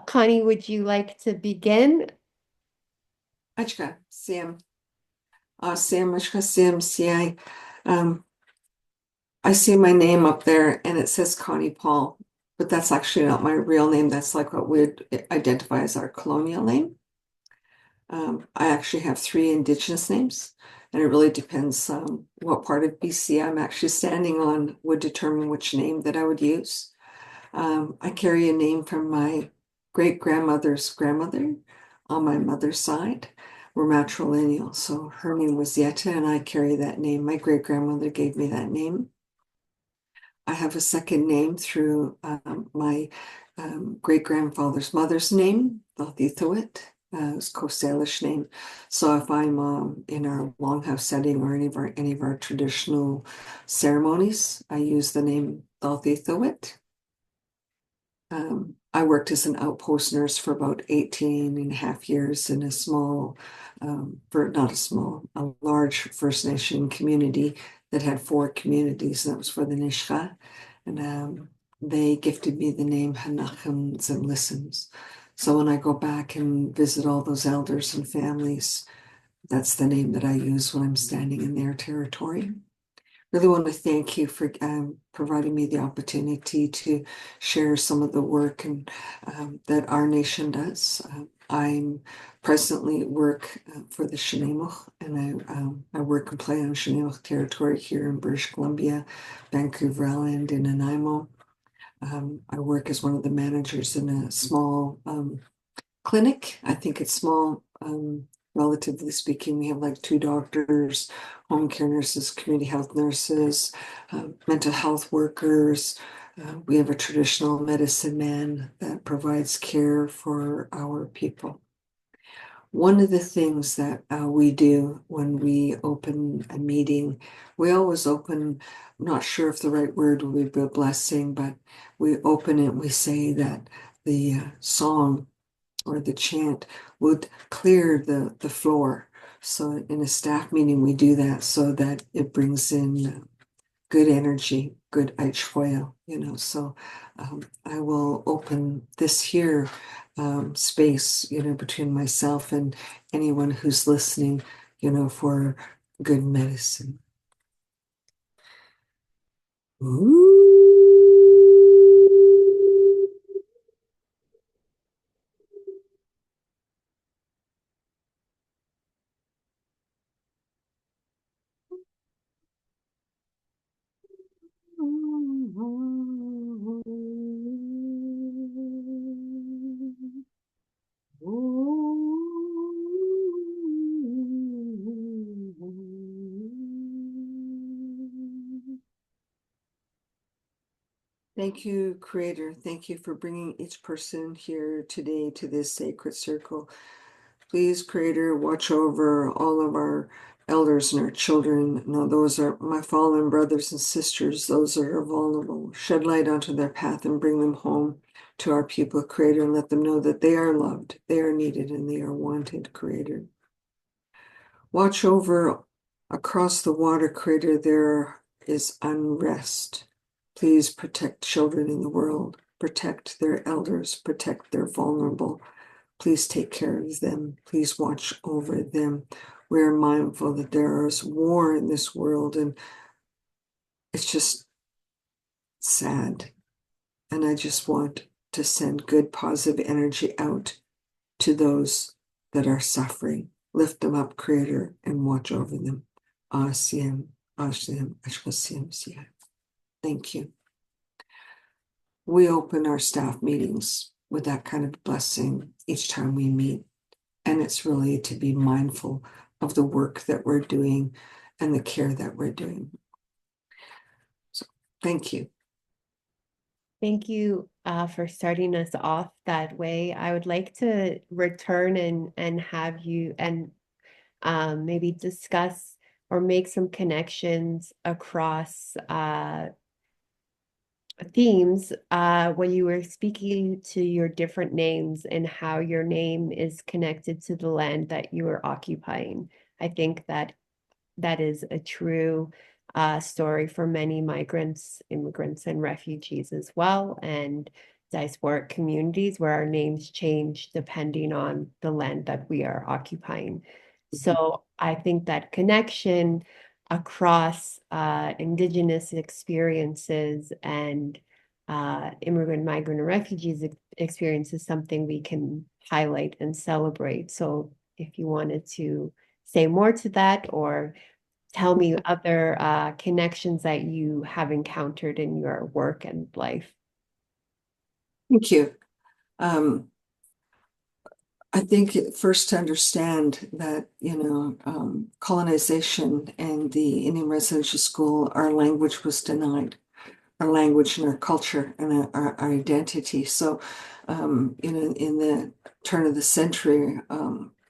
Connie, would you like to begin? Achka, Sam. Sam, Achka, Sam, CI. I see my name up there and it says Connie Paul, but that's actually not my real name. That's like what we'd identify as our colonial name. I actually have three Indigenous names, and it really depends what part of BC I'm actually standing on would determine which name that I would use. I carry a name from my great-grandmother's grandmother on my mother's side. We're matrilineal, so her name was Yetta, and I carry that name. My great-grandmother gave me that name. I have a second name through my great-grandfather's mother's name, Hulit. It's Coast Salish name. So if I'm in our longhouse setting or any of our traditional ceremonies, I use the name Hulit. I worked as an outpost nurse for about 18 and a half years in a small, not a small, a large First Nation community that had four communities, and that was for the Nishka. And they gifted me the name Hanachams and Listens. So when I go back and visit all those elders and families, that's the name that I use when I'm standing in their territory. Really want to thank you for providing me the opportunity to share some of the work that our nation does. I'm presently work for the Snuneymuxw, and I work and play on Snuneymuxw territory here in British Columbia, Vancouver Island, and Nanaimo. I work as one of the managers in a small clinic. I think it's small, relatively speaking. We have like two doctors, home care nurses, community health nurses, mental health workers. We have a traditional medicine man that provides care for our people. One of the things that we do when we open a meeting, we always open, I'm not sure if the right word would be a blessing, but we open it, we say that the song or the chant would clear the floor. So in a staff meeting, we do that so that it brings in good energy, good Eichfeuer, So I will open this here space, between myself and anyone who's listening, for good medicine. Ooh. Thank you, Creator. Thank you for bringing each person here today to this sacred circle. Please, Creator, watch over all of our elders and our children. No, those are my fallen brothers and sisters, those that are vulnerable. Shed light onto their path and bring them home to our people, Creator, and let them know that they are loved, they are needed, and they are wanted, Creator. Watch over across the water, Creator, there is unrest. Please protect children in the world, protect their elders, protect their vulnerable. Please take care of them. Please watch over them. We're mindful that there is war in this world, and it's just sad. And I just want to send good, positive energy out to those that are suffering. Lift them up, Creator, and watch over them. Asiem, Asiem, Ashkasiem, Siam. Thank you. We open our staff meetings with that kind of blessing each time we meet. And it's really to be mindful of the work that we're doing and the care that we're doing. So thank you. Thank you for starting us off that way. I would like to return and have you and maybe discuss or make some connections across themes when you were speaking to your different names and how your name is connected to the land that you are occupying. I think that that is a true story for many migrants, immigrants, and refugees as well. And diasporic communities where our names change depending on the land that we are occupying. So I think that connection across Indigenous experiences and immigrant, migrant, and refugees experience is something we can highlight and celebrate. So if you wanted to say more to that or tell me other connections that you have encountered in your work and life. Thank you. Um, I think first to understand that, colonization and the Indian residential school, our language was denied, our language and our culture and our identity. So, in the turn of the century,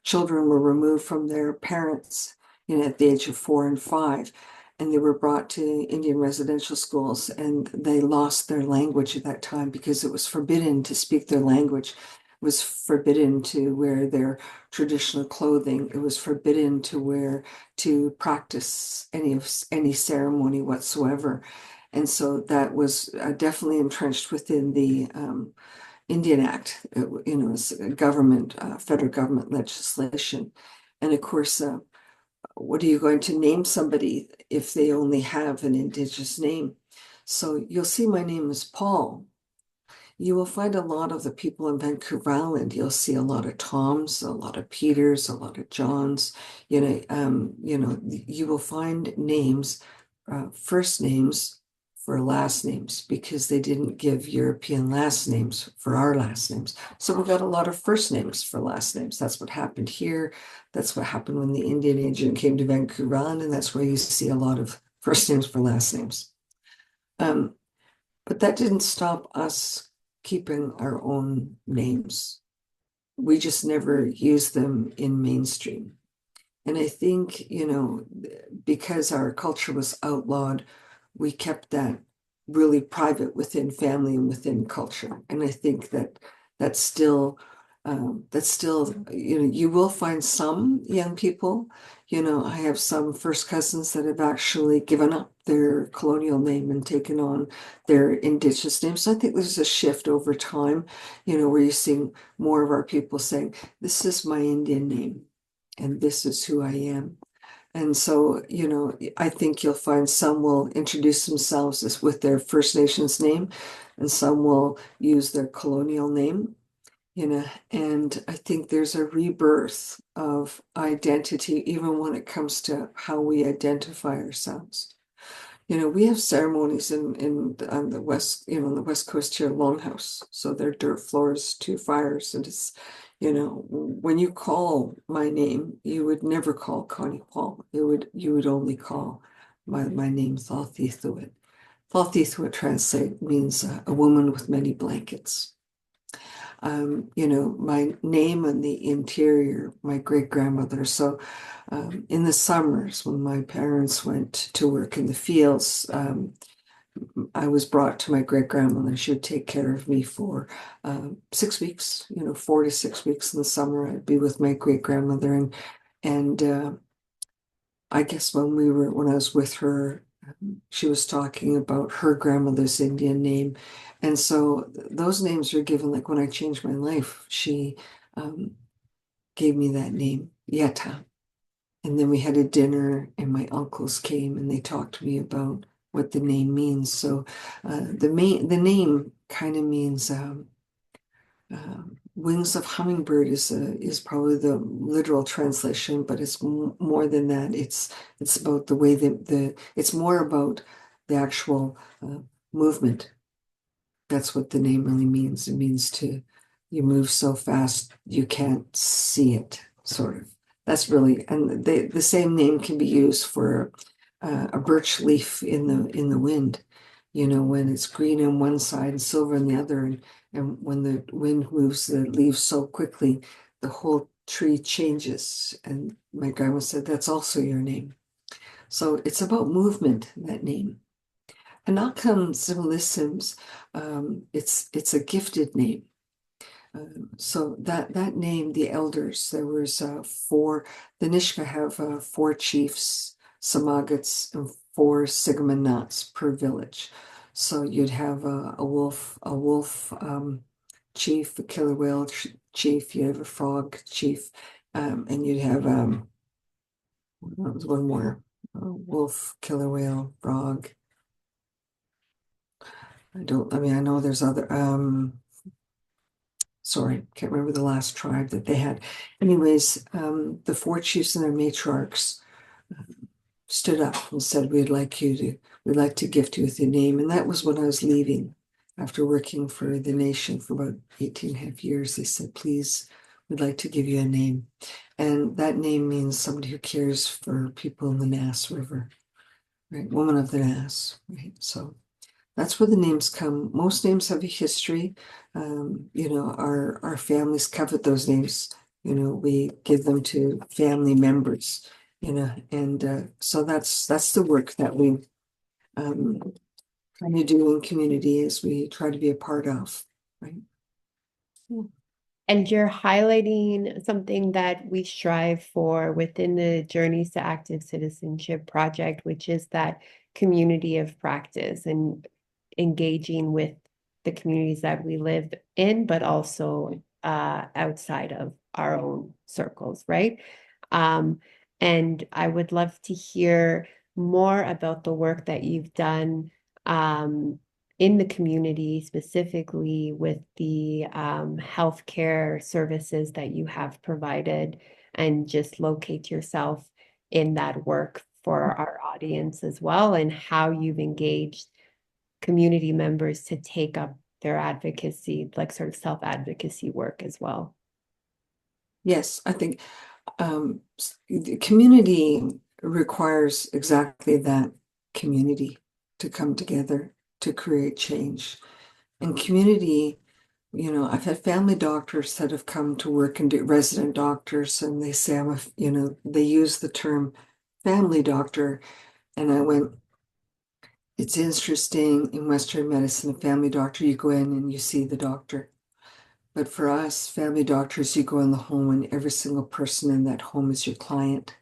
children were removed from their parents, at the age of 4 and 5, and they were brought to Indian residential schools, and they lost their language at that time because it was forbidden to speak their language. It was forbidden to wear their traditional clothing. It was forbidden to practice any ceremony whatsoever. And so that was definitely entrenched within the Indian Act, as government, federal government legislation. And of course, what are you going to name somebody if they only have an Indigenous name? So you'll see my name is Paul. You will find a lot of the people in Vancouver Island. You'll see a lot of Toms, a lot of Peters, a lot of Johns. You will find names, first names for last names because they didn't give European last names for our last names. So we got a lot of first names for last names. That's what happened here. That's what happened when the Indian agent came to Vancouver Island, and that's where you see a lot of first names for last names. But that didn't stop us keeping our own names. We just never used them in mainstream. And I think, because our culture was outlawed, we kept that really private within family and within culture. And I think that's still, you will find some young people, I have some first cousins that have actually given up their colonial name and taken on their Indigenous name. So I think there's a shift over time, where you're seeing more of our people saying, this is my Indian name and this is who I am. And so, I think you'll find some will introduce themselves as with their First Nations name, and some will use their colonial name, and I think there's a rebirth of identity, even when it comes to how we identify ourselves. We have ceremonies on the west, on the west coast here, Longhouse. So they're dirt floors, two fires, and it's, when you call my name, you would never call Connie Paul. You would only call my name Thalthi Thuit. Thalthi Thuit translate means a woman with many blankets. My name on the interior, my great grandmother. So in the summers when my parents went to work in the fields, I was brought to my great grandmother. She would take care of me for 6 weeks, 4 to 6 weeks in the summer. I'd be with my great grandmother, and I guess when I was with her, she was talking about her grandmother's Indian name. And so those names are given, like when I changed my life, she gave me that name, Yetta. And then we had a dinner, and my uncles came and they talked to me about what the name means. So the name kind of means wings of hummingbird is probably the literal translation, but it's more than that. It's about the way that it's more about the actual movement. That's what the name really means. It means you move so fast you can't see it, sort of. That's really, and the same name can be used for a birch leaf in the wind. When it's green on one side and silver on the other, and when the wind moves the leaves so quickly, the whole tree changes. And my grandma said, that's also your name. So it's about movement, that name. Anakam Zimlisms, it's a gifted name. So that name, the elders, there was the Nishka have 4 chiefs, Samagats, and 4 Sigma Knots per village. So you'd have a wolf chief, a killer whale chief, you have a frog chief, and you'd have that was one more wolf, killer whale, frog. I mean, I know there's other, sorry, can't remember the last tribe that they had. Anyways, the four chiefs and their matriarchs stood up and said, we'd like to gift you with your name. And that was when I was leaving after working for the nation for about 18 and a half years. They said, please, we'd like to give you a name. And that name means somebody who cares for people in the Nass River, right? Woman of the Nass, right? So that's where the names come. Most names have a history. Our families covet those names. We give them to family members. And so that's the work that we kind of do in community as we try to be a part of, right? And you're highlighting something that we strive for within the Journeys to Active Citizenship project, which is that community of practice and engaging with the communities that we live in, but also outside of our own circles, right? Um, and I would love to hear more about the work that you've done in the community, specifically with the healthcare services that you have provided, and just locate yourself in that work for our audience as well, and how you've engaged community members to take up their advocacy, like sort of self-advocacy work as well. Yes, I think the community requires exactly that community to come together to create change. And community, I've had family doctors that have come to work and do resident doctors, and they say they use the term family doctor. And I went, it's interesting in Western medicine, a family doctor, you go in and you see the doctor. But for us, family doctors, you go in the home and every single person in that home is your client.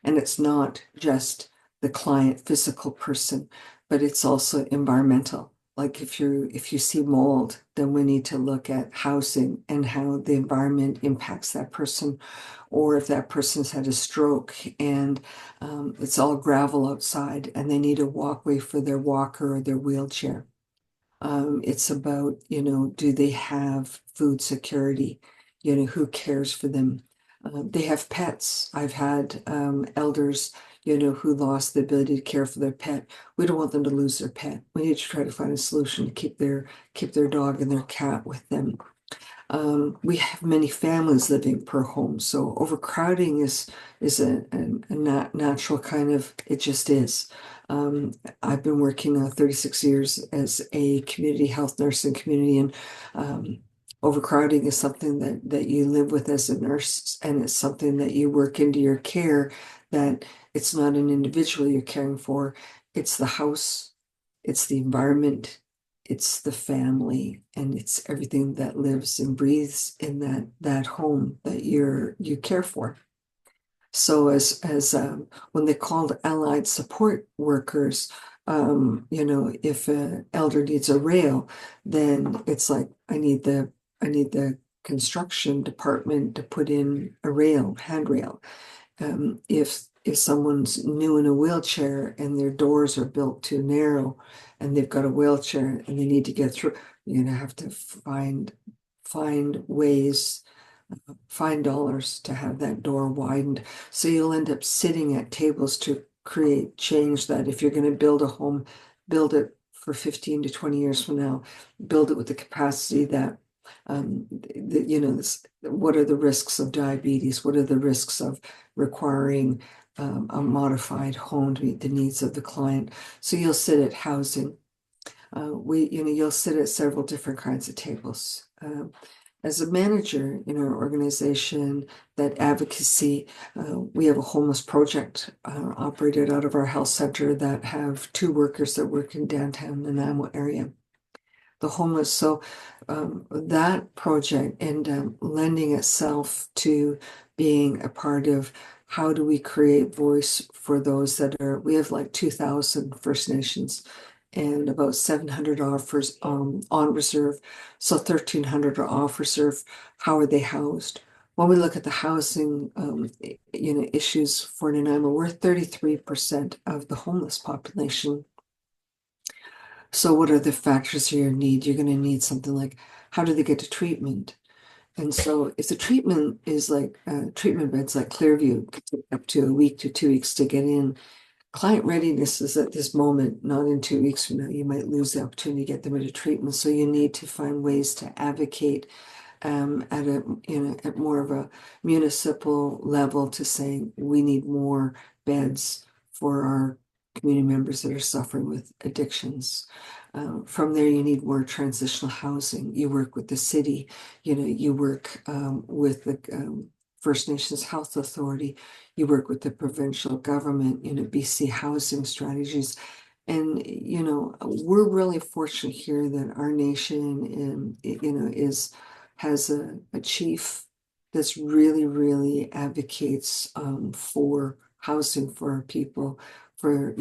And it's not just the client, physical person, but it's also environmental. Like if you see mold, then we need to look at housing and how the environment impacts that person. Or if that person's had a stroke and it's all gravel outside and they need a walkway for their walker or their wheelchair. It's about, do they have food security? Who cares for them? They have pets. I've had elders, who lost the ability to care for their pet. We don't want them to lose their pet. We need to try to find a solution to keep their dog and their cat with them. We have many families living per home, so overcrowding is a natural kind of, it just is. I've been working 36 years as a community health nurse in community, and overcrowding is something that you live with as a nurse, and it's something that you work into your care, that it's not an individual you're caring for, it's the house, it's the environment, it's the family, and it's everything that lives and breathes in that home that you care for. So as when they called allied support workers, if an elder needs a rail, then it's like I need the construction department to put in a rail, handrail. If someone's new in a wheelchair and their doors are built too narrow and they've got a wheelchair and they need to get through, you're gonna have to find ways, find dollars to have that door widened. So you'll end up sitting at tables to create change, that if you're going to build a home, build it for 15 to 20 years from now, build it with the capacity that what are the risks of diabetes? What are the risks of requiring a modified home to meet the needs of the client? So you'll sit at housing. You'll sit at several different kinds of tables. As a manager in our organization, that advocacy, we have a homeless project operated out of our health center that have 2 workers that work in downtown Nanaimo area. The homeless, so that project and lending itself to being a part of how do we create voice for those that are, we have like 2,000 First Nations and about 700 offers on reserve. So 1,300 are off reserve. How are they housed? When we look at the housing, issues for Nanaimo, we're 33% of the homeless population. So what are the factors you need? You're going to need something like, how do they get to treatment? And so if the treatment is like treatment beds like Clearview, could take up to a week to 2 weeks to get in. Client readiness is at this moment, not in 2 weeks from now. You might lose the opportunity to get them into treatment. So you need to find ways to advocate at at more of a municipal level to say we need more beds for our community members that are suffering with addictions. From there, you need more transitional housing. You work with the city, you work with the First Nations Health Authority, you work with the provincial government, BC housing strategies. And, we're really fortunate here that our nation, has a chief that's really, really advocates for housing for our people, for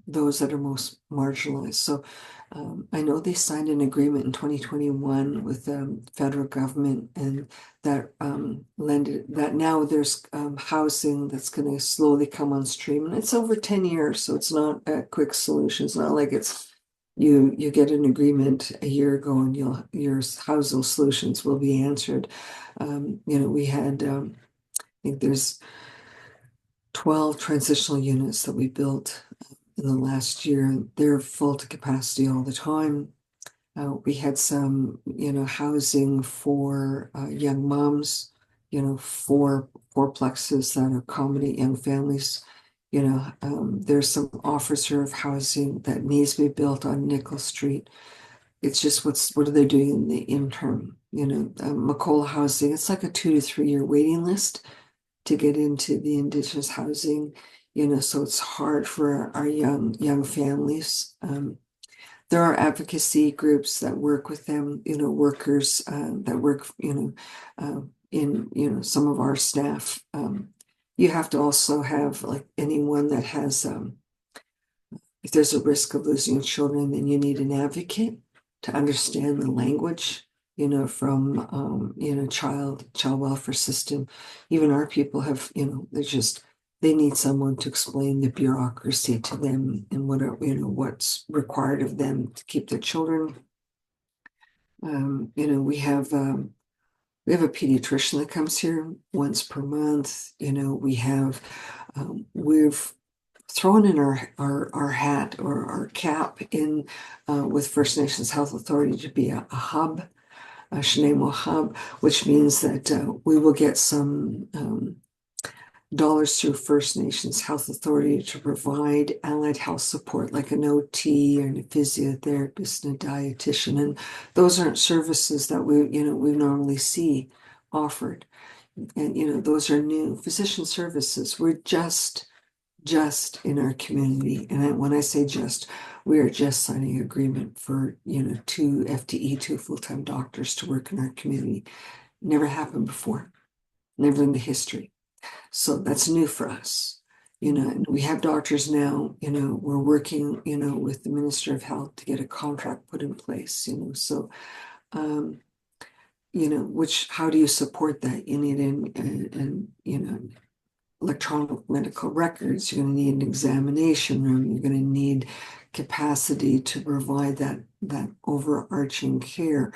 those that are most marginalized. So I know they signed an agreement in 2021 with the federal government, and that that now there's housing that's going to slowly come on stream, and it's over 10 years, so it's not a quick solution. It's not like it's you get an agreement a year ago and your housing solutions will be answered. We had I think there's 12 transitional units that we built in the last year. They're full to capacity all the time. We had some, housing for young moms, fourplexes that accommodate young families. There's some off-reserve housing that needs to be built on Nickel Street. It's just what are they doing in the interim? Macola housing, it's like a 2 to 3 year waiting list to get into the Indigenous housing, so it's hard for our young families. There are advocacy groups that work with them, workers that work, in, some of our staff. You have to also have like anyone that has, if there's a risk of losing children, then you need an advocate to understand the language, from, child welfare system. Even our people have, they need someone to explain the bureaucracy to them and what's required of them to keep their children. We have a pediatrician that comes here once per month. We've thrown in our hat or our cap in with First Nations Health Authority to be a hub, a Snuneymuxw hub, which means that we will get some dollars through First Nations Health Authority to provide allied health support like an OT and a physiotherapist and a dietitian. And those aren't services that we normally see offered. And, those are new physician services. We're just in our community. And when I say just, we are just signing an agreement for, 2 FTE, 2 full-time doctors to work in our community. Never happened before, never in the history. So that's new for us. And we have doctors now, we're working, with the Minister of Health to get a contract put in place, so, how do you support that? You need electronic medical records, you're going to need an examination room, you're going to need capacity to provide that overarching care.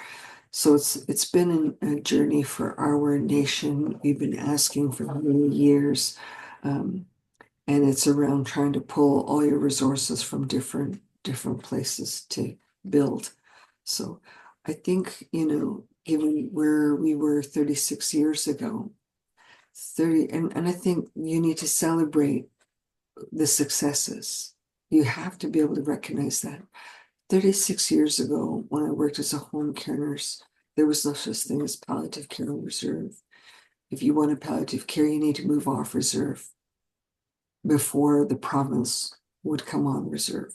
So it's been a journey for our nation. We've been asking for many years, and it's around trying to pull all your resources from different places to build. So I think, given where we were 36 years ago, and I think you need to celebrate the successes. You have to be able to recognize that. 36 years ago, when I worked as a home care nurse, there was no such thing as palliative care on reserve. If you wanted palliative care, you need to move off reserve before the province would come on reserve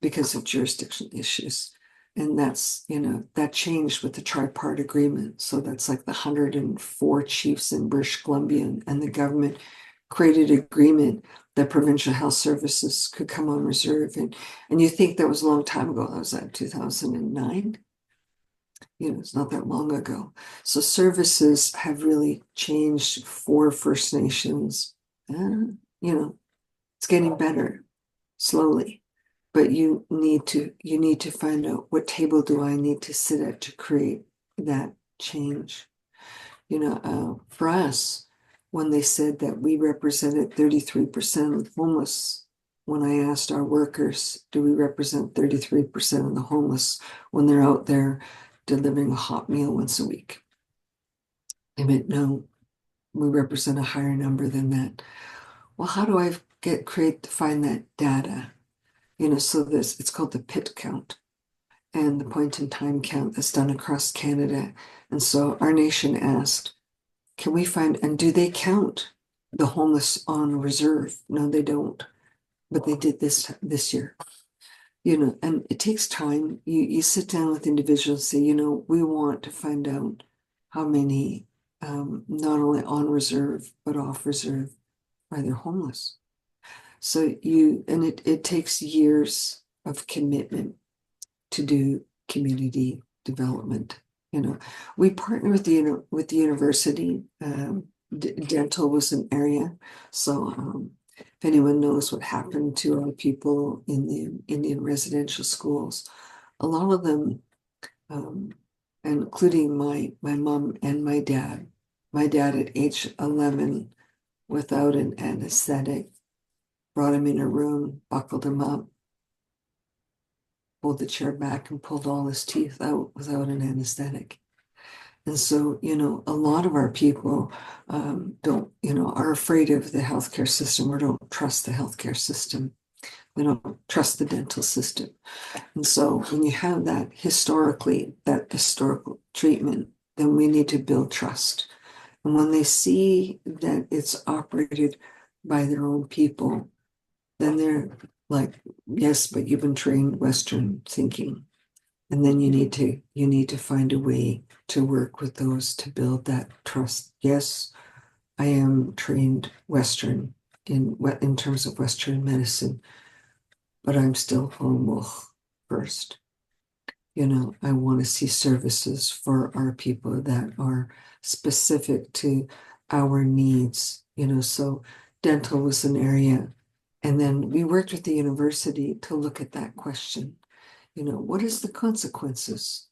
because of jurisdiction issues. And that's, that changed with the tripartite agreement. So that's like the 104 chiefs in British Columbia and the government created agreement that provincial health services could come on reserve. And you think that was a long time ago. That was at 2009. It's not that long ago. So services have really changed for First Nations. And, it's getting better slowly. But you need to find out, what table do I need to sit at to create that change. For us, when they said that we represented 33% of the homeless, when I asked our workers, do we represent 33% of the homeless when they're out there delivering a hot meal once a week? They meant, no, we represent a higher number than that. Well, how do I find that data? So it's called the PIT count, and the point in time count that's done across Canada. And so our nation asked, can we find, and do they count the homeless on reserve? No, they don't. But they did this year. And it takes time. You sit down with individuals and say, we want to find out how many, not only on reserve, but off reserve, are there homeless. So it takes years of commitment to do community development. We partner with the university. Dental was an area. So if anyone knows what happened to our people in the Indian residential schools, a lot of them, including my mom and my dad at age 11, without an anesthetic, brought him in a room, buckled him up, pulled the chair back, and pulled all his teeth out without an anesthetic. And so, a lot of our people are afraid of the healthcare system, or don't trust the healthcare system. They don't trust the dental system. And so when you have that historical treatment, then we need to build trust. And when they see that it's operated by their own people, then they're like, yes, but you've been trained Western thinking. And then you need to find a way to work with those to build that trust. Yes, I am trained Western in terms of Western medicine, but I'm still Hmong first. I want to see services for our people that are specific to our needs. So dental was an area. And then we worked with the university to look at that question. What is the consequences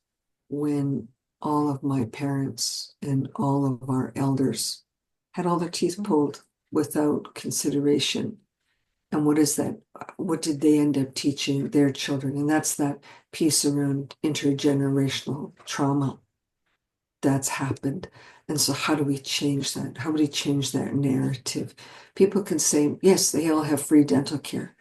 when all of my parents and all of our elders had all their teeth pulled without consideration? And what is that? What did they end up teaching their children? And that's that piece around intergenerational trauma that's happened. And so how do we change that? How do we change that narrative? People can say, yes, they all have free dental care.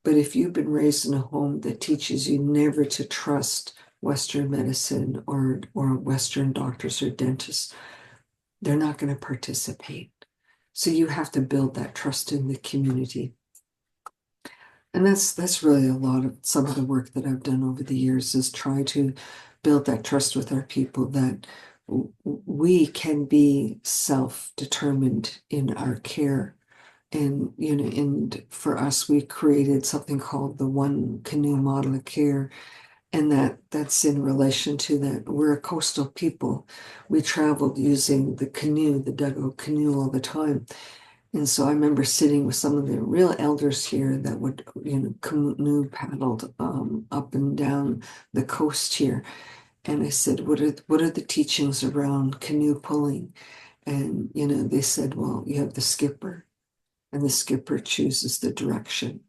But if you've been raised in a home that teaches you never to trust Western medicine or Western doctors or dentists, they're not going to participate. So you have to build that trust in the community. And that's really some of the work that I've done over the years, is try to build that trust with our people, that we can be self-determined in our care. And for us, we created something called the One Canoe Model of Care. And that's in relation to that. We're a coastal people. We traveled using the canoe, the dugout canoe, all the time. And so I remember sitting with some of the real elders here that would, canoe paddled up and down the coast here. And I said, what are the teachings around canoe pulling? And, they said, well, you have the skipper, and the skipper chooses the direction.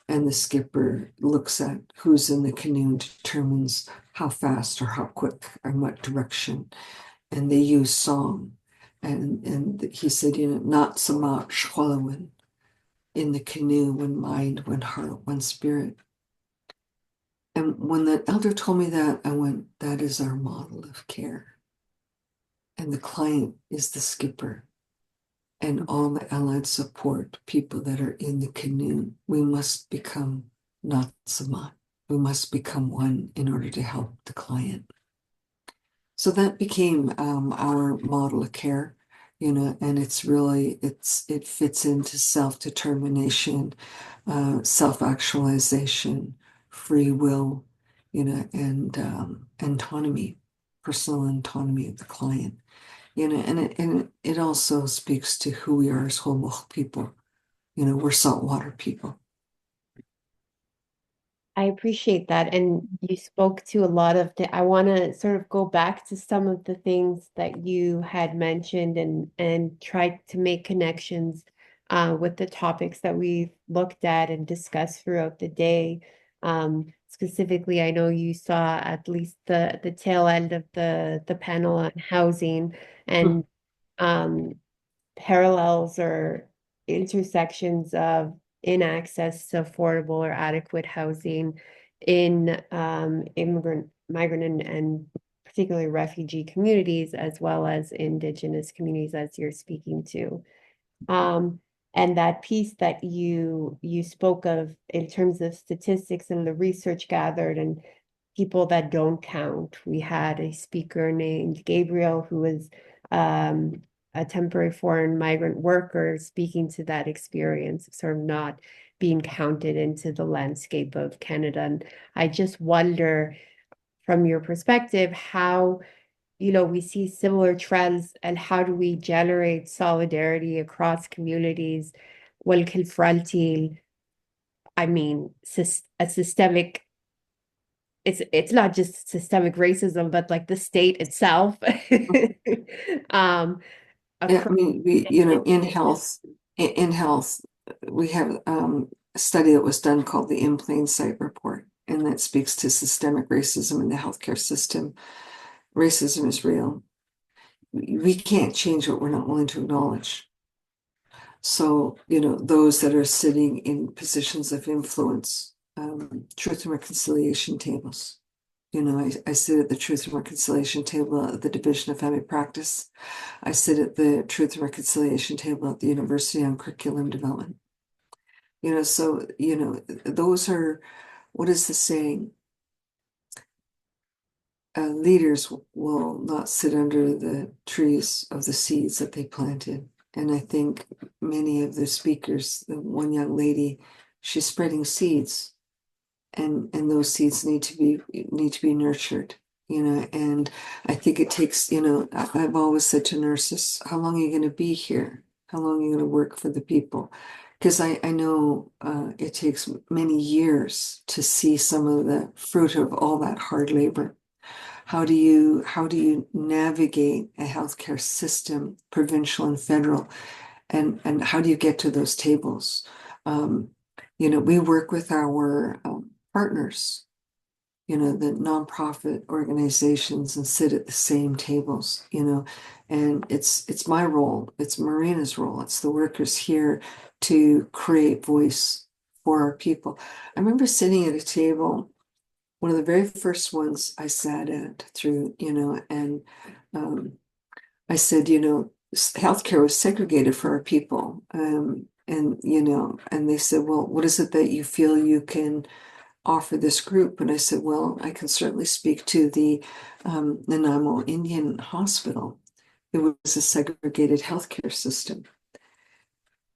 And the skipper looks at who's in the canoe and determines how fast or how quick and what direction. And they use song. And he said, not so much Holowan in the canoe, one mind, one heart, one spirit. And when the elder told me that, I went, that is our model of care. And the client is the skipper. And all the allied support people that are in the canoe, we must become not Samat. We must become one in order to help the client. So that became our model of care. and it fits into self-determination, self-actualization, free will, and autonomy, personal autonomy of the client, and it also speaks to who we are as Homo people. We're saltwater people. I appreciate that. And you spoke to a lot of I want to sort of go back to some of the things that you had mentioned and try to make connections with the topics that we've looked at and discussed throughout the day. Specifically, I know you saw at least the tail end of the panel on housing and um, parallels or intersections of inaccess to affordable or adequate housing in migrant and particularly refugee communities, as well as Indigenous communities, as you're speaking to. Um, and that piece that you spoke of in terms of statistics and the research gathered and people that don't count. We had a speaker named Gabriel who was a temporary foreign migrant worker speaking to that experience of sort of not being counted into the landscape of Canada. And I just wonder, from your perspective, how we see similar trends and how do we generate solidarity across communities while confronting, I mean, a systemic, it's not just systemic racism, but like the state itself. um Yeah, I across mean, in health, we have a study that was done called the In Plain Sight Report, and that speaks to systemic racism in the healthcare system. Racism is real. We can't change what we're not willing to acknowledge. So, those that are sitting in positions of influence, truth and reconciliation tables. I sit at the Truth and Reconciliation table at the Division of Family Practice. I sit at the Truth and Reconciliation table at the University on Curriculum Development. So, those are, what is the saying? Leaders will not sit under the trees of the seeds that they planted. And I think many of the speakers, the one young lady, she's spreading seeds, and those seeds need to be nurtured. And I think it takes, I've always said to nurses, how long are you going to be here? How long are you going to work for the people? Because I know it takes many years to see some of the fruit of all that hard labor. How do you navigate a healthcare system, provincial and federal, and how do you get to those tables? Um, we work with our partners, the nonprofit organizations, and sit at the same tables, and it's my role, it's Marina's role, it's the workers here to create voice for our people. I remember sitting at a table, one of the very first ones I sat at through, and I said, healthcare was segregated for our people. And they said, well, what is it that you feel you can offer this group? And I said, well, I can certainly speak to the Nanaimo Indian Hospital. It was a segregated healthcare system.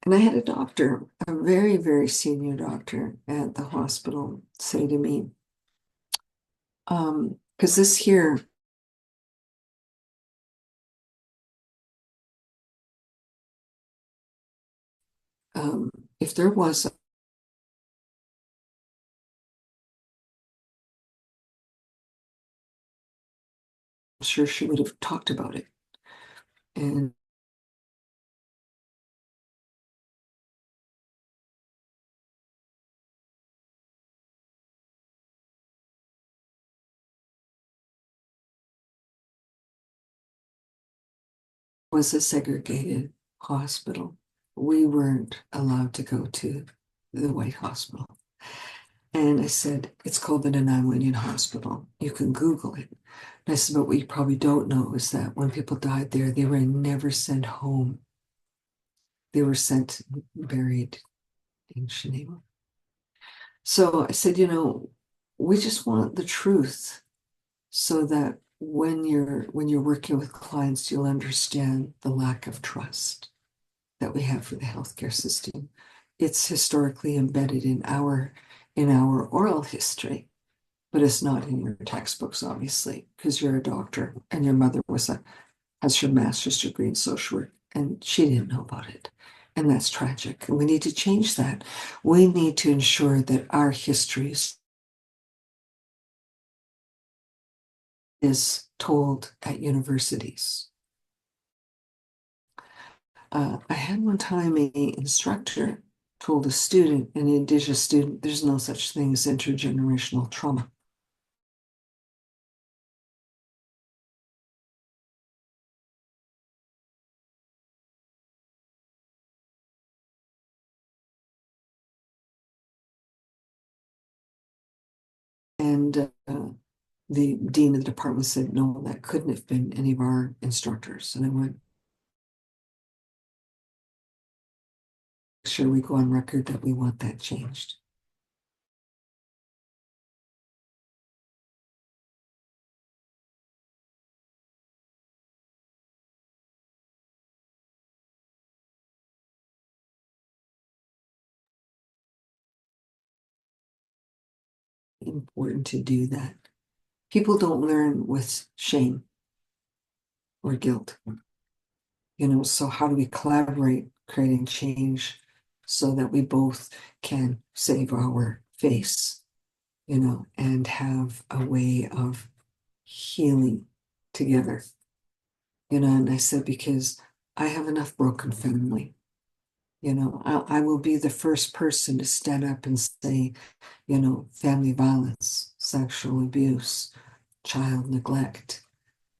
And I had a doctor, a very, very senior doctor at the hospital, say to me, because this here, if there was, I'm sure she would have talked about it. And was a segregated hospital. We weren't allowed to go to the White Hospital. And I said, it's called the Nanaimo Indian Hospital. You can Google it. And I said, but what you probably don't know is that when people died there, they were never sent home. They were sent buried in Snuneymuxw. So I said, we just want the truth so that when you're working with clients, you'll understand the lack of trust that we have for the healthcare system. It's historically embedded in our oral history, but it's not in your textbooks, obviously, because you're a doctor and your mother has her master's degree in social work, and she didn't know about it. And that's tragic. And we need to change that. We need to ensure that our history is told at universities. I had one time a instructor told a student, an Indigenous student, there's no such thing as intergenerational trauma. And the dean of the department said, no, that couldn't have been any of our instructors. And I went, sure, we go on record that we want that changed. Important to do that. People don't learn with shame or guilt. So how do we collaborate, creating change so that we both can save our face, and have a way of healing together. And I said, because I have enough broken family. I will be the first person to stand up and say, family violence, sexual abuse, child neglect,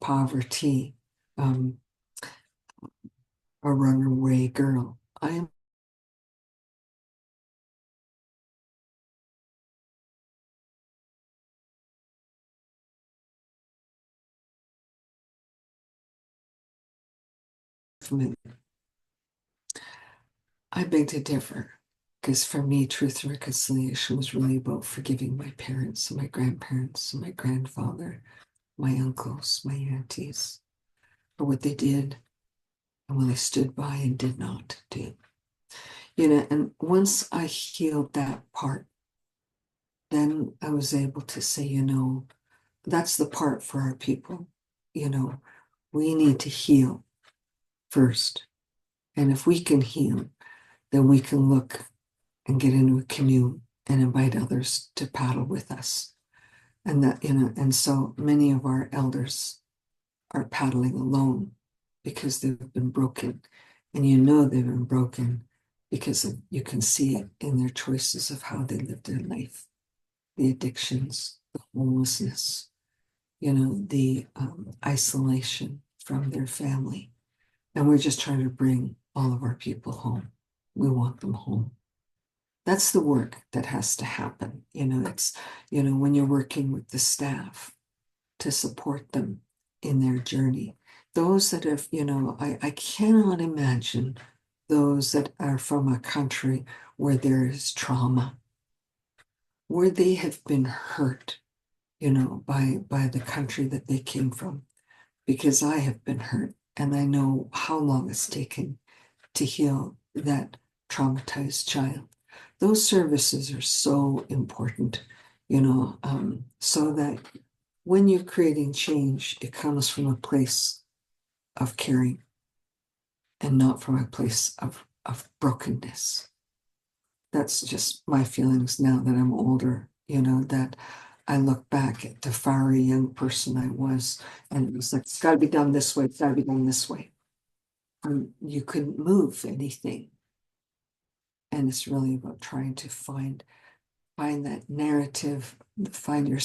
poverty, a runaway girl. I am from it. I beg to differ, because for me, truth and reconciliation was really about forgiving my parents and my grandparents and my grandfather, my uncles, my aunties, for what they did and what they stood by and did not do. And once I healed that part, then I was able to say, that's the part for our people. We need to heal first. And if we can heal, then we can look and get into a canoe and invite others to paddle with us. And so many of our elders are paddling alone because they've been broken. And they've been broken because you can see it in their choices of how they live their life, the addictions, the homelessness, the isolation from their family. And we're just trying to bring all of our people home. We want them home. That's the work that has to happen. It's, when you're working with the staff to support them in their journey. Those that have, I cannot imagine those that are from a country where there is trauma, where they have been hurt, by the country that they came from, because I have been hurt and I know how long it's taken to heal that traumatized child. Those services are so important, so that when you're creating change, it comes from a place of caring and not from a place of brokenness. That's just my feelings now that I'm older, that I look back at the fiery young person I was, and it was like, it's got to be done this way, it's got to be done this way. You couldn't move anything. And it's really about trying to find that narrative, find your.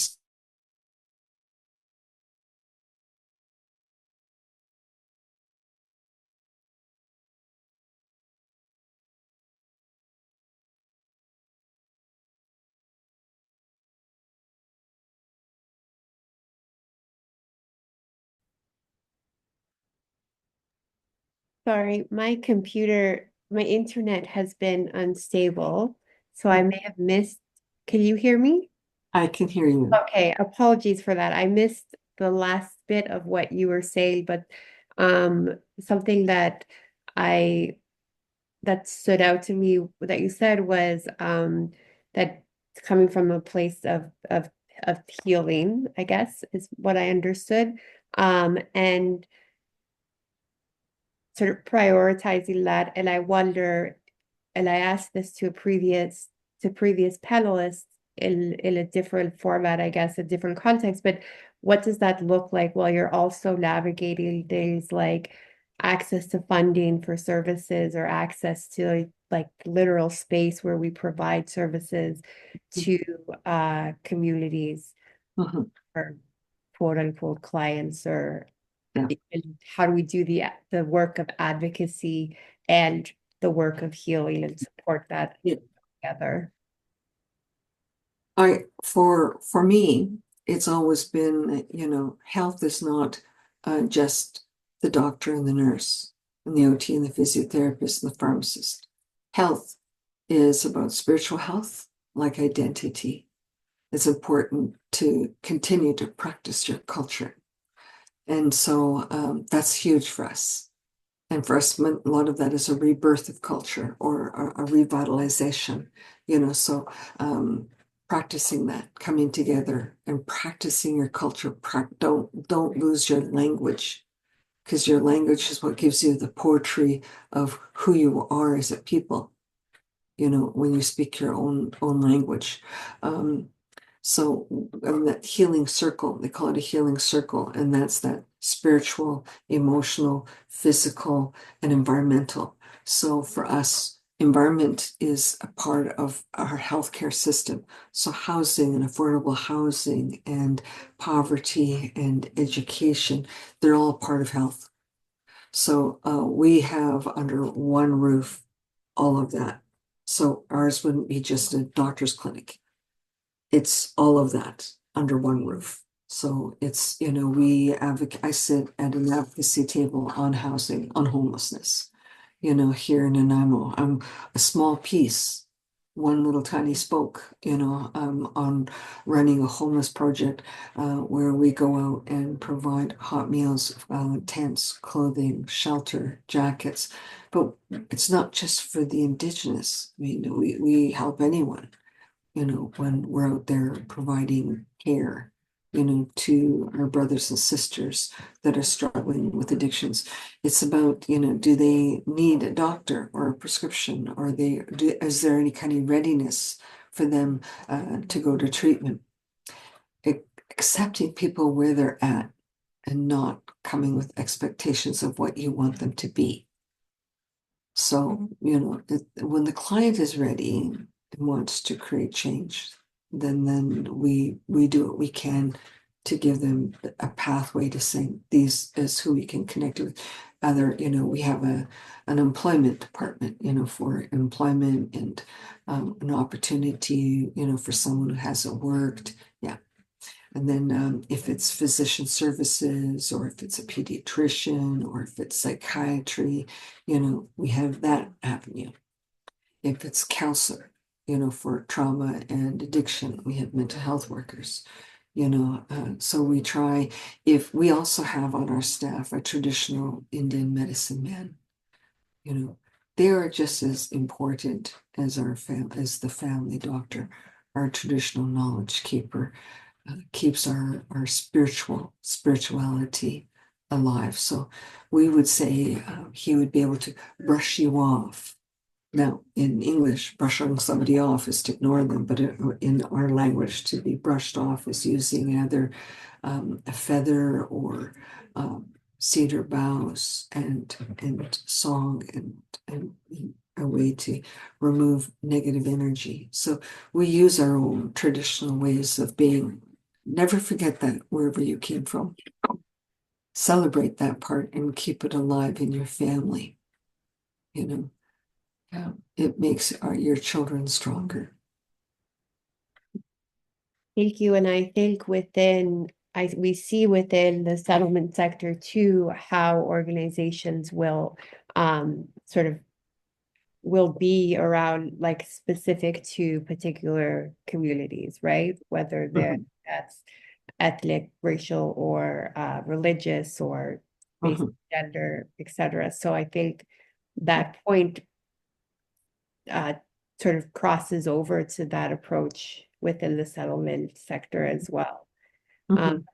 Sorry, my internet has been unstable, so I may have missed. Can you hear me? I can hear you. Okay, apologies for that. I missed the last bit of what you were saying, but something that I that stood out to me that you said was that coming from a place of healing, I guess, is what I understood. And sort of prioritizing that. And I wonder, and I asked this to previous panelists in a different format, I guess, a different context, but what does that look like while you're also navigating things like access to funding for services or access to like literal space where we provide services to communities Mhm. or quote unquote clients, or Yeah. and how do we do the work of advocacy and the work of healing and support that Yeah. together? For me, it's always been, health is not just the doctor and the nurse and the OT and the physiotherapist and the pharmacist. Health is about spiritual health, like identity. It's important to continue to practice your culture. And so that's huge for us. And for us, a lot of that is a rebirth of culture or a revitalization, so practicing that, coming together and practicing your culture. Don't lose your language, because your language is what gives you the poetry of who you are as a people, when you speak your own language. Um, so that healing circle, they call it a healing circle, and that's that spiritual, emotional, physical, and environmental. So for us, environment is a part of our healthcare system. So housing and affordable housing and poverty and education, they're all part of health. So we have under one roof all of that. So ours wouldn't be just a doctor's clinic. It's all of that under one roof. So it's, I sit at an advocacy table on housing, on homelessness, here in Nanaimo. I'm a small piece, one little tiny spoke, on running a homeless project where we go out and provide hot meals, tents, clothing, shelter, jackets. But it's not just for the Indigenous. I mean, we help anyone, when we're out there providing care, to our brothers and sisters that are struggling with addictions. It's about, do they need a doctor or a prescription, or is there any kind of readiness for them to go to treatment? Accepting people where they're at and not coming with expectations of what you want them to be. So, when the client is ready and wants to create change, then we do what we can to give them a pathway to saying these is who we can connect with. Other, we have an employment department, for employment and an opportunity, for someone who hasn't worked. Yeah. And then if it's physician services, or if it's a pediatrician, or if it's psychiatry, we have that avenue. If it's counselor, for trauma and addiction, we have mental health workers, so we try. If we also have on our staff a traditional Indian medicine man, they are just as important as as the family doctor, our traditional knowledge keeper keeps our spirituality alive. So we would say he would be able to brush you off. Now, in English, brushing somebody off is to ignore them, but in our language, to be brushed off is using either a feather or cedar boughs and song and a way to remove negative energy. So we use our own traditional ways of being. Never forget that wherever you came from. Celebrate that part and keep it alive in your family. You know, it makes your children stronger. Thank you. And I think we see within the settlement sector too, how organizations will sort of will be around like specific to particular communities, right? Whether Mhm. that's ethnic, racial, or religious, or based Mhm, on gender, etc. So I think that point uh, sort of crosses over to that approach within the settlement sector as well. Um, mhm.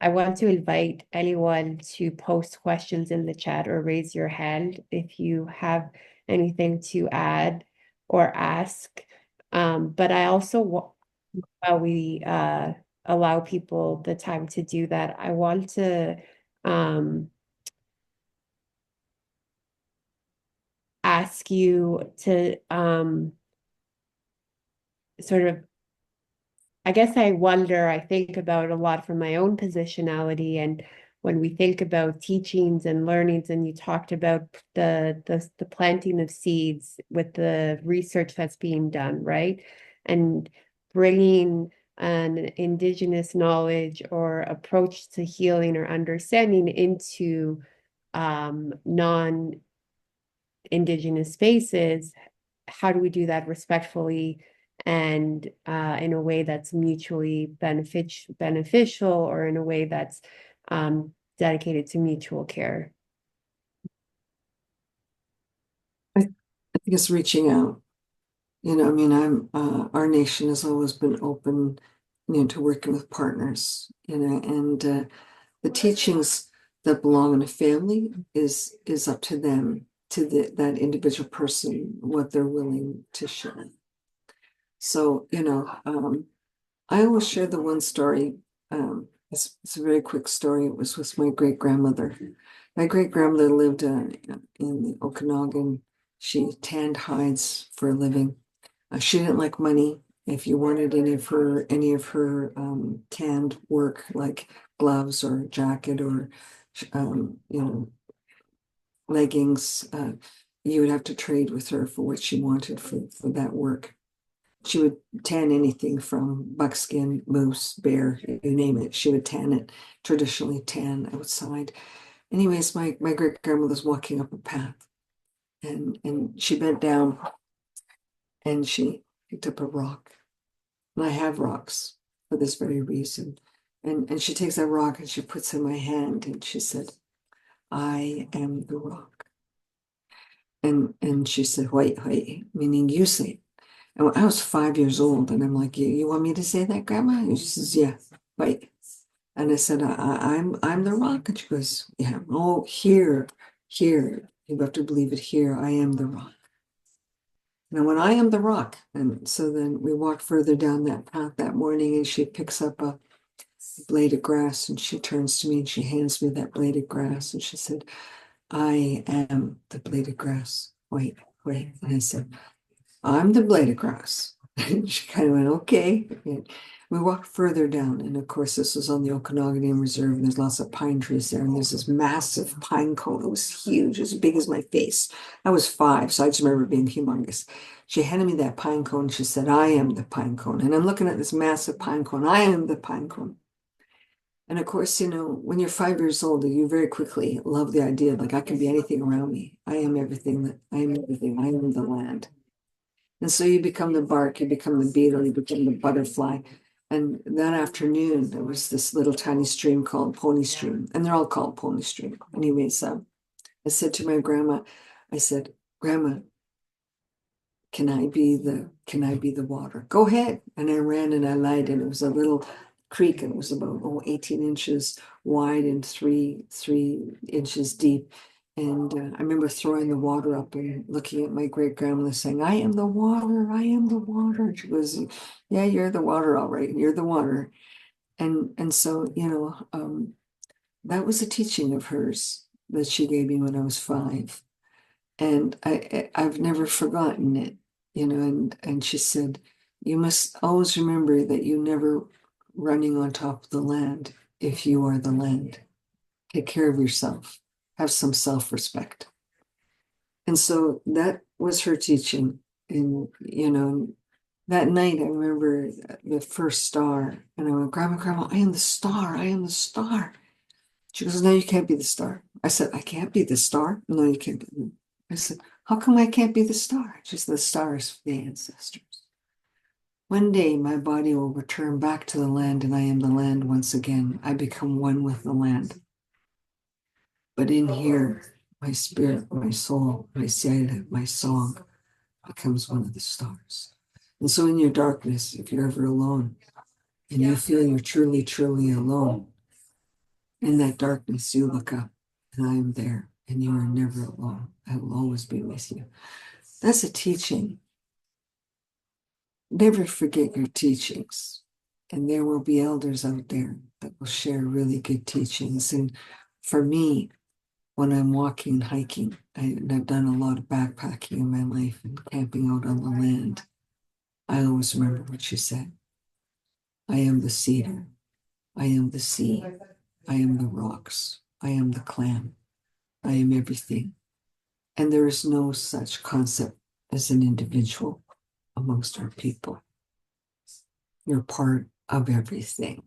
I want to invite anyone to post questions in the chat or raise your hand if you have anything to add or ask. But I also, while we allow people the time to do that, I want to um, ask you to sort of I guess I wonder, I think about a lot from my own positionality, and when we think about teachings and learnings, and you talked about the planting of seeds with the research that's being done, right? And bringing an Indigenous knowledge or approach to healing or understanding into non Indigenous spaces. How do we do that respectfully and in a way that's mutually beneficial, or in a way that's dedicated to mutual care? I think it's reaching out. I mean, our nation has always been open, to working with partners, and the teachings that belong in a family is up to them, to that individual person, what they're willing to share. So, I always share the one story. It's a very quick story. It was with my great grandmother. My great grandmother lived in the Okanagan. She tanned hides for a living. She didn't like money. If you wanted any of her tanned work, like gloves or jacket or leggings, you would have to trade with her for what she wanted for that work. She would tan anything from buckskin, moose, bear, you name it. She would tan it, traditionally tan outside. Anyways, my great grandmother was walking up a path, and she bent down and she picked up a rock. And I have rocks for this very reason. And she takes that rock and she puts it in my hand and she said, I am the rock. And she said, wait, wait, meaning you say it. And I was 5 years old, and I'm like, you want me to say that, Grandma? And she says, yeah, wait. And I said, I'm the rock. And she goes, yeah, oh, here. You have to believe it here. I am the rock. And when I am the rock. And so then we walked further down that path that morning, and she picks up a blade of grass and she turns to me and she hands me that blade of grass. And she said, I am the blade of grass. Wait, wait. And I said, I'm the blade of grass. And she kind of went, okay. And we walked further down. And of course, this was on the Okanagan Reserve, and there's lots of pine trees there. And there's this massive pine cone. It was huge, as big as my face. I was 5, so I just remember it being humongous. She handed me that pine cone. She said, I am the pine cone. And I'm looking at this massive pine cone. I am the pine cone. And of course, when you're 5 years old, you very quickly love the idea like I can be anything around me. I am everything. I am everything. I am the land. And so you become the bark, you become the beetle, you become the butterfly. And that afternoon, there was this little tiny stream called Pony Stream, and they're all called Pony Stream. Anyways, I said to my grandma, I said, Grandma, can I be the water? Go ahead. And I ran and I lied, and it was a little creek, and it was about 18 inches wide and three inches deep. And I remember throwing the water up and looking at my great grandmother saying, I am the water, I am the water. And she goes, yeah, you're the water, all right. You're the water. And so, that was a teaching of hers that she gave me when I was 5. And I've never forgotten it, and she said, you must always remember that you never running on top of the land if you are the land. Take care of yourself. Have some self-respect. And so that was her teaching. And, that night I remember the first star, and I went, Grandma, I am the star. I am the star. She goes, no, you can't be the star. I said, I can't be the star. No, you can't be. I said, how come I can't be the star? She said, the star is for the ancestors. One day my body will return back to the land, and I am the land once again. I become one with the land. But in here, my spirit, my soul, my Siyada, my song becomes one of the stars. And so in your darkness, if you're ever alone and you feel you're truly, truly alone, in that darkness, you look up and I am there and you are never alone. I will always be with you. That's a teaching. Never forget your teachings. And there will be elders out there that will share really good teachings. And for me, when I'm walking and hiking, and I've done a lot of backpacking in my life and camping out on the land, I always remember what you said. I am the cedar. I am the sea. I am the rocks. I am the clam. I am everything. And there is no such concept as an individual amongst our people. You're part of everything.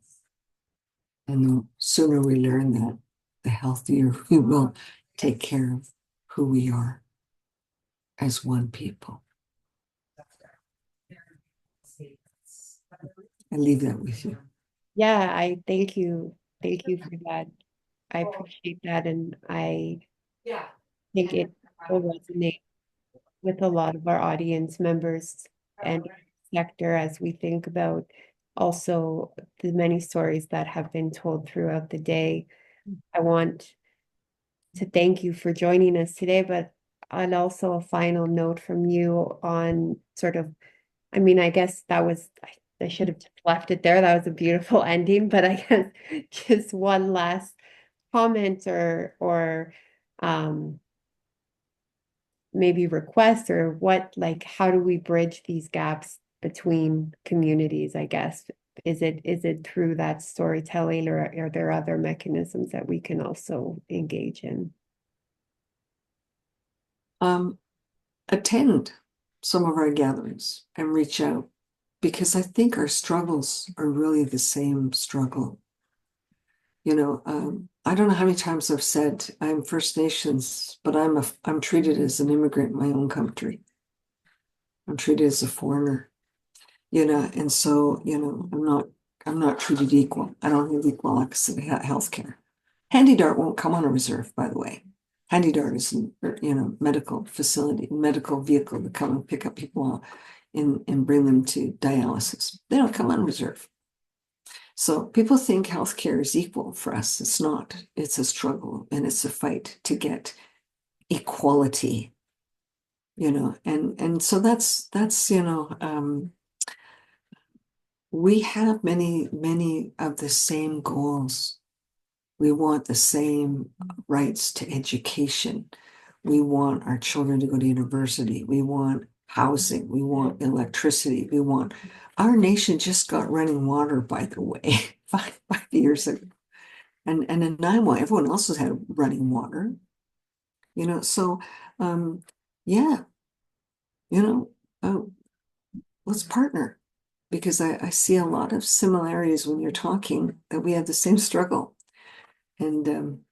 And the sooner we learn that, the healthier we will take care of who we are as one people. I leave that with you. Yeah, I thank you. Thank you for that. I appreciate that. And I think it will resonate with a lot of our audience members and sector as we think about also the many stories that have been told throughout the day. I want to thank you for joining us today, but and also a final note from you on sort of, I mean, I guess that was, I should have just left it there. That was a beautiful ending, but I guess just one last comment or um maybe request or what, like, how do we bridge these gaps between communities, I guess? Is it through that storytelling or are there other mechanisms that we can also engage in? Um, Attend some of our gatherings and reach out because I think our struggles are really the same struggle. I don't know how many times I've said I'm First Nations, but I'm treated as an immigrant in my own country. I'm treated as a foreigner, and so, I'm not treated equal. I don't have equal access to health care. Handy Dart won't come on a reserve, by the way. Handy Dart is medical facility, medical vehicle to come and pick up people and bring them to dialysis. They don't come on reserve. So people think healthcare is equal for us. It's not. It's a struggle and it's a fight to get equality, and so that's we have many, many of the same goals. We want the same rights to education. We want our children to go to university. We want housing. We want electricity. Our nation just got running water, by the way, five years ago. And in Nanaimo, everyone else has had running water. So yeah, you know, uh, let's partner because I see a lot of similarities when you're talking that we have the same struggle. And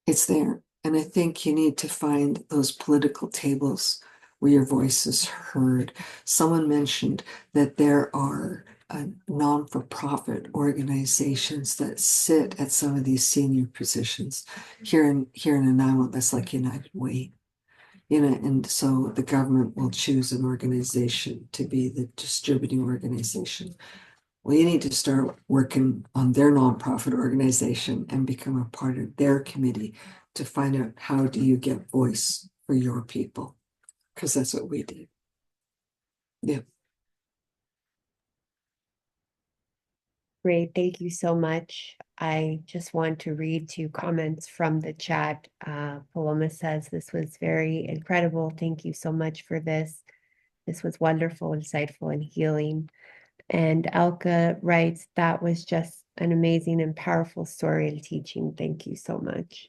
it's there. And I think you need to find those political tables where your voice is heard. Someone mentioned that there are non-for-profit organizations that sit at some of these senior positions. Here in Nanaimo, that's like United Way. And so the government will choose an organization to be the distributing organization. Well, you need to start working on their nonprofit organization and become a part of their committee to find out how do you get voice for your people, because that's what we did. Yeah. Great, thank you so much. I just want to read two comments from the chat. Paloma says, this was very incredible. Thank you so much for this. This was wonderful, insightful, and healing. And Elka writes, that was just an amazing and powerful story and teaching. Thank you so much.